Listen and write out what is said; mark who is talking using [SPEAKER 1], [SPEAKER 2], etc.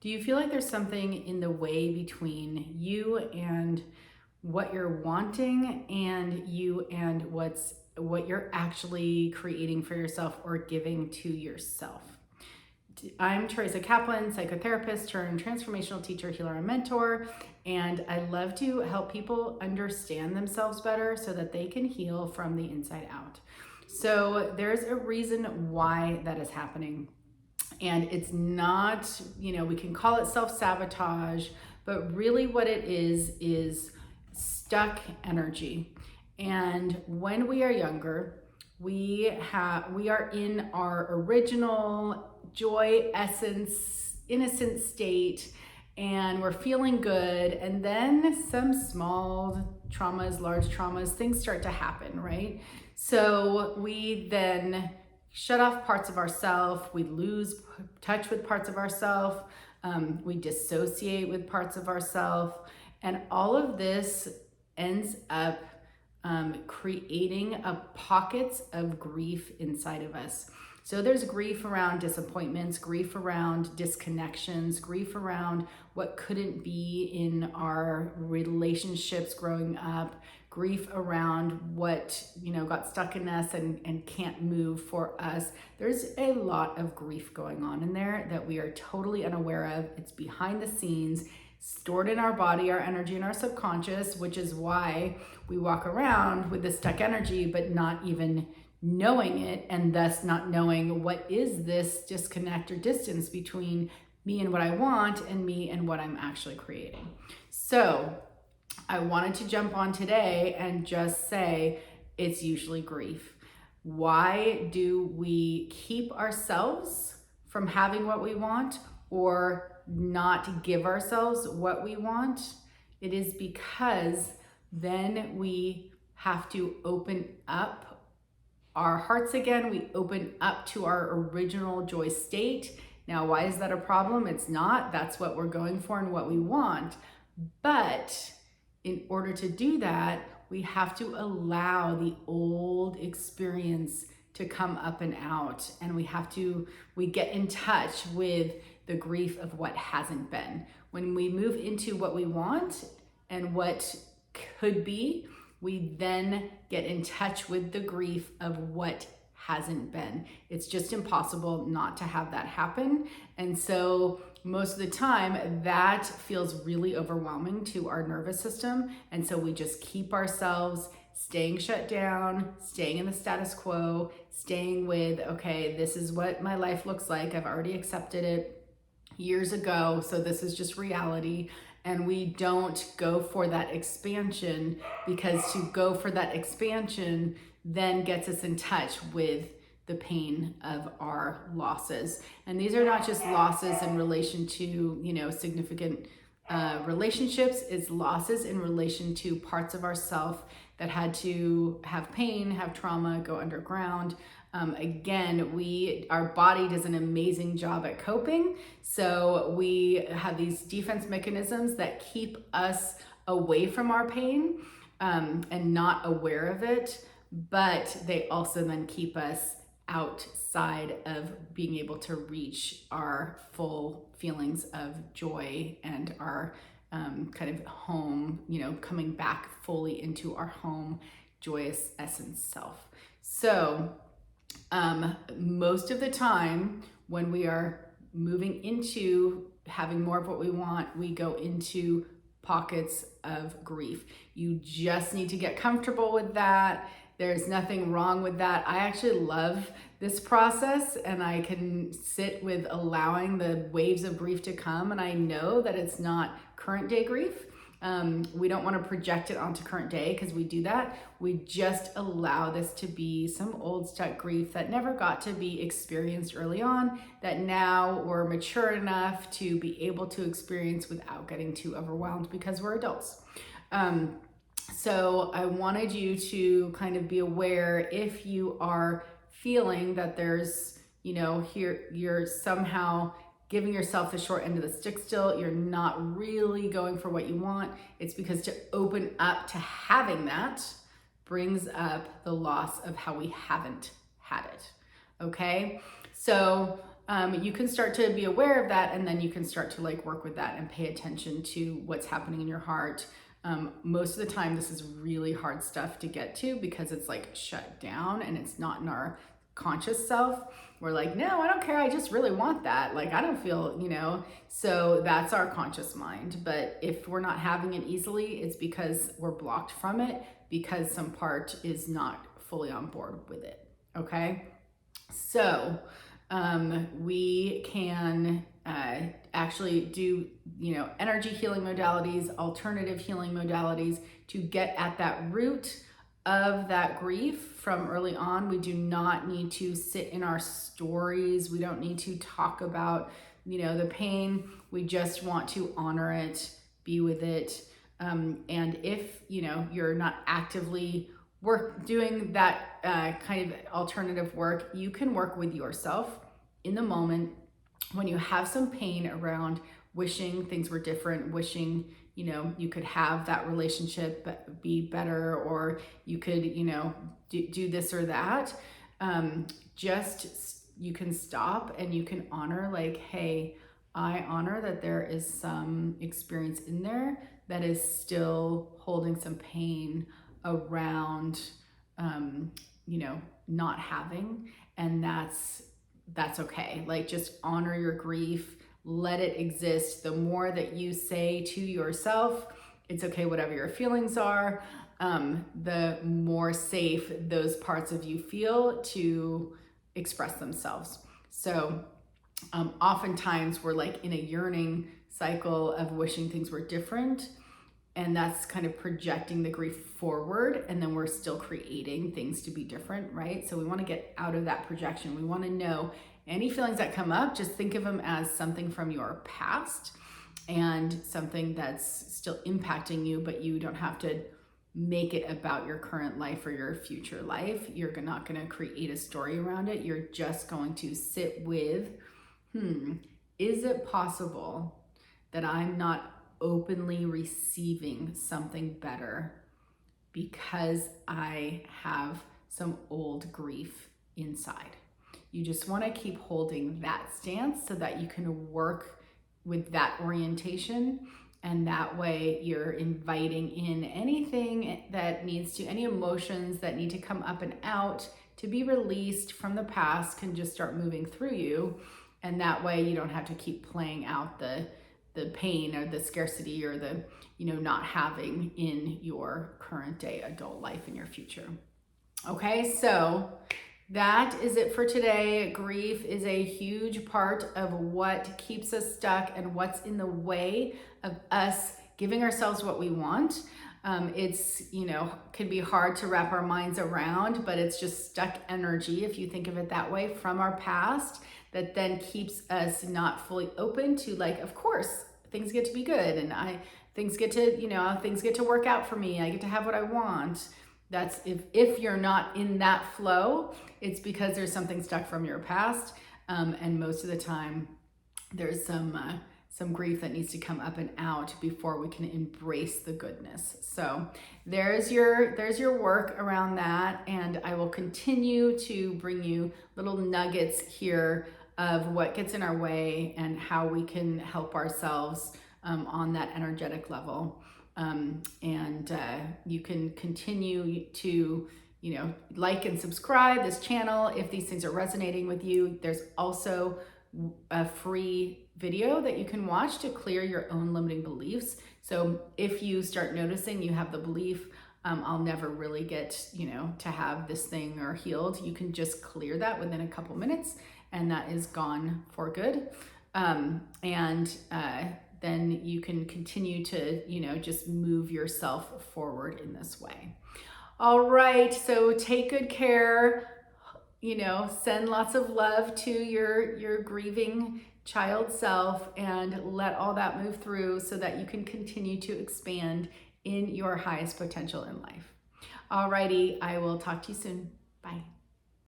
[SPEAKER 1] Do you feel like there's something in the way between you and what you're wanting and you and what you're actually creating for yourself or giving to yourself? I'm Teresakaplan, psychotherapist turned transformational teacher, healer, and mentor, and I love to help people understand themselves better so that they can heal from the inside out. So there's a reason why that is happening. And it's not, we can call it self-sabotage, but really what it is stuck energy. And when we are younger, we are in our original joy, essence, innocent state, and we're feeling good. And then some small traumas, large traumas, things start to happen, right? So we then shut off parts of ourselves, we lose touch with parts of ourselves, we dissociate with parts of ourselves, and all of this ends up creating pockets of grief inside of us. So there's grief around disappointments, grief around disconnections, grief around what couldn't be in our relationships growing up, grief around what got stuck in us and can't move for us. There's a lot of grief going on in there that we are totally unaware of. It's behind the scenes, stored in our body, our energy, and our subconscious, which is why we walk around with this stuck energy, but not even knowing it, and thus not knowing what is this disconnect or distance between me and what I want and me and what I'm actually creating. So I wanted to jump on today and just say it's usually grief. Why do we keep ourselves from having what we want or not give ourselves what we want? It is because then we have to open up our hearts again. We open up to our original joy state. Now, why is that a problem? It's not. That's what we're going for and what we want. But in order to do that, we have to allow the old experience to come up and out. And we get in touch with the grief of what hasn't been. When we move into what we want and what could be, we then get in touch with the grief of what hasn't been. It's just impossible not to have that happen. And so most of the time that feels really overwhelming to our nervous system. And so we just keep ourselves staying shut down, staying in the status quo, staying with, okay, this is what my life looks like. I've already accepted it years ago, so this is just reality. And we don't go for that expansion, because to go for that expansion then gets us in touch with the pain of our losses. And these are not just losses in relation to, significant relationships. It's losses in relation to parts of ourself that had to have pain, have trauma, go underground. Again, our body does an amazing job at coping. So we have these defense mechanisms that keep us away from our pain and not aware of it, but they also then keep us outside of being able to reach our full feelings of joy and our kind of home, coming back fully into our home, joyous essence self. So most of the time when we are moving into having more of what we want, we go into pockets of grief. You just need to get comfortable with that. There's nothing wrong with that. I actually love this process, and I can sit with allowing the waves of grief to come, and I know that it's not current day grief. We don't want to project it onto current day, because we do that. We just allow this to be some old stuck grief that never got to be experienced early on, that now we're mature enough to be able to experience without getting too overwhelmed, because we're adults. So I wanted you to kind of be aware if you are feeling that there's, here you're somehow giving yourself the short end of the stick still, you're not really going for what you want. It's because to open up to having that brings up the loss of how we haven't had it. Okay? So you can start to be aware of that, and then you can start to like work with that and pay attention to what's happening in your heart. Most of the time, this is really hard stuff to get to because it's like shut down and it's not in our conscious self. We're like, no, I don't care. I just really want that. Like, I don't feel, so that's our conscious mind. But if we're not having it easily, it's because we're blocked from it because some part is not fully on board with it. Okay. So, we can actually do, energy healing modalities, alternative healing modalities to get at that root of that grief from early on. We do not need to sit in our stories. We don't need to talk about, the pain. We just want to honor it, be with it. And if, you're not actively doing that kind of alternative work, you can work with yourself in the moment when you have some pain around wishing things were different, wishing, you could have that relationship be better, or you could, do this or that. You can stop and you can honor, like, hey, I honor that there is some experience in there that is still holding some pain around, not having, and that's okay. Like, just honor your grief, let it exist. The more that you say to yourself, it's okay, whatever your feelings are, the more safe those parts of you feel to express themselves. So oftentimes we're like in a yearning cycle of wishing things were different, and that's kind of projecting the grief forward, and then we're still creating things to be different, right? So we want to get out of that projection. We want to know any feelings that come up, just think of them as something from your past and something that's still impacting you, but you don't have to make it about your current life or your future life. You're not going to create a story around it. You're just going to sit with, is it possible that I'm not openly receiving something better because I have some old grief inside? You just want to keep holding that stance so that you can work with that orientation, and that way you're inviting in anything that needs to, any emotions that need to come up and out to be released from the past can just start moving through you, and that way you don't have to keep playing out the pain or the scarcity or the not having in your current day adult life in your future. Okay, so that is it for today. Grief is a huge part of what keeps us stuck and what's in the way of us giving ourselves what we want. It's, can be hard to wrap our minds around, but it's just stuck energy, if you think of it that way, from our past that then keeps us not fully open to, like, of course, things get to be good, and things get to work out for me. I get to have what I want. That's if you're not in that flow, it's because there's something stuck from your past, and most of the time there's some grief that needs to come up and out before we can embrace the goodness. So there's your work around that, and I will continue to bring you little nuggets here of what gets in our way and how we can help ourselves on that energetic level. And you can continue to, like and subscribe this channel if these things are resonating with you. There's also a free video that you can watch to clear your own limiting beliefs. So if you start noticing you have the belief, I'll never really get, to have this thing or healed, you can just clear that within a couple minutes, and that is gone for good. Then you can continue to, just move yourself forward in this way. All right, so take good care, send lots of love to your grieving child self, and let all that move through so that you can continue to expand in your highest potential in life. All righty, I will talk to you soon. Bye.